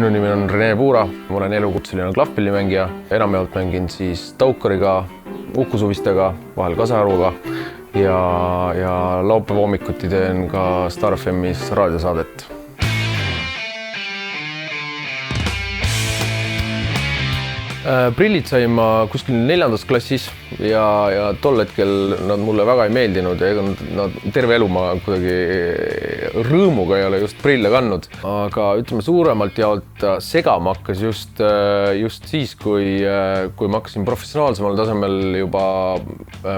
Minu nimi on Rene Puura, ma olen elukutseline klahvpillimängija. Enamjaolt mängin siis Taukariga, Uku Suvistega, vahel Kasaruga ja laupäeva hommikuti teen ka Star FM'is raadiosaadet. Prillid sain ma kuskil 4. klassis ja tol hetkel nad mulle väga ei meeldinud ja nad terve elu ma kuidagi rõõmuga ei ole just prille kandnud. Aga ütleme suuremalt jaolt segama hakkas just siis, kui ma hakkasin professionaalsemal tasemel juba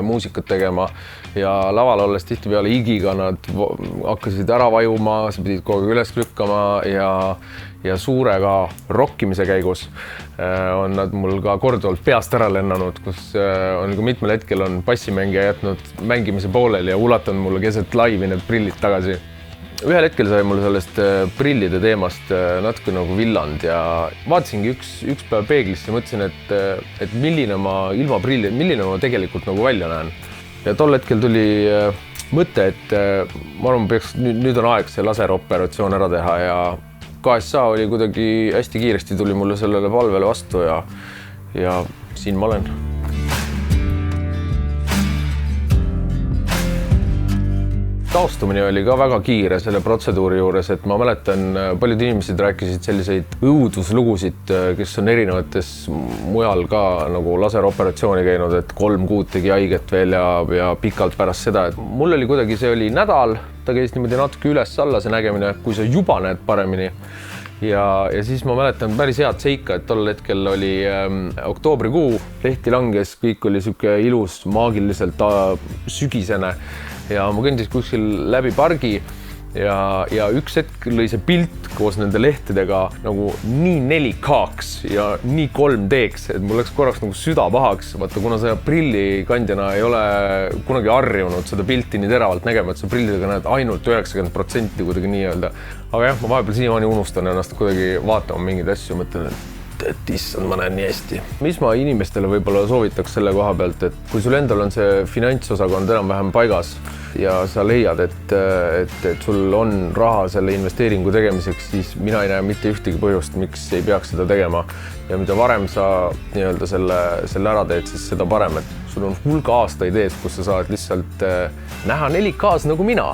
muusikat tegema ja laval olles tihtipeale higiga nad hakkasid ära vajuma, sa pidid kogu aeg üles lükkama ja suurega rokkimise käigus on nad mul ka korduvalt peast ära lennanud, kus on mitmel hetkel on bassimängija jätnud mängimise pooleli ja ulatanud mulle keset laivi need prillid tagasi. Ühel hetkel sai mul sellest prillide teemast natuke nagu villand ja vaatasingi üks päev peeglisse ja mõtlesin, et milline ma ilma prillid, milline ma tegelikult nagu välja näen. Ja tol hetkel tuli mõte, et ma arvan, nüüd on aeg see laseroperatsioon ära teha ja KSA oli kuidagi hästi kiiresti tuli mulle sellele palvele vastu ja siin ma olen. Taastumine oli ka väga kiire selle protseduuri juures, et ma mäletan, paljud inimesed rääkisid selliseid õuduslugusid, kes on erinevates mujal ka nagu laseroperatsiooni käinud, et 3 kuud tegi haiget veel ja pikalt pärast seda, et mul oli kuidagi, see oli nädal, ta käis niimoodi natuke üles-alla see nägemine, kui sa juba näed paremini. Ja siis ma mäletan päris head seika, et tol hetkel oli oktoobrikuu, lehti langes, kõik oli siuke ilus, maagiliselt sügisene ja ma kõndis kuskil läbi pargi ja üks hetk lõi see pilt koos nende lehtedega nagu nii 4K-ks ja nii 3D-ks, et mul läks korraks nagu süda pahaks. Vaata, kuna sa prillikandjana ei ole kunagi harjunud seda pilti nii teravalt nägema, et sa prillidega näed ainult 90% kuidagi nii öelda. Aga jah, ma vahepeal siiamaani unustan ennast kuidagi vaatama mingeid asju, mõtlen, et issand, ma näen nii hästi. Mis ma inimestele võib-olla soovitaks selle koha pealt, et kui sul endal on see finantsosakond enam-vähem paigas ja sa leiad, et sul on raha selle investeeringu tegemiseks, siis mina ei näe mitte ühtegi põhjust, miks ei peaks seda tegema. Ja mida varem sa nii-öelda selle ära teed, siis seda parem, et sul on hulga aastaid ees, kus sa saad lihtsalt näha 4K-s nagu mina.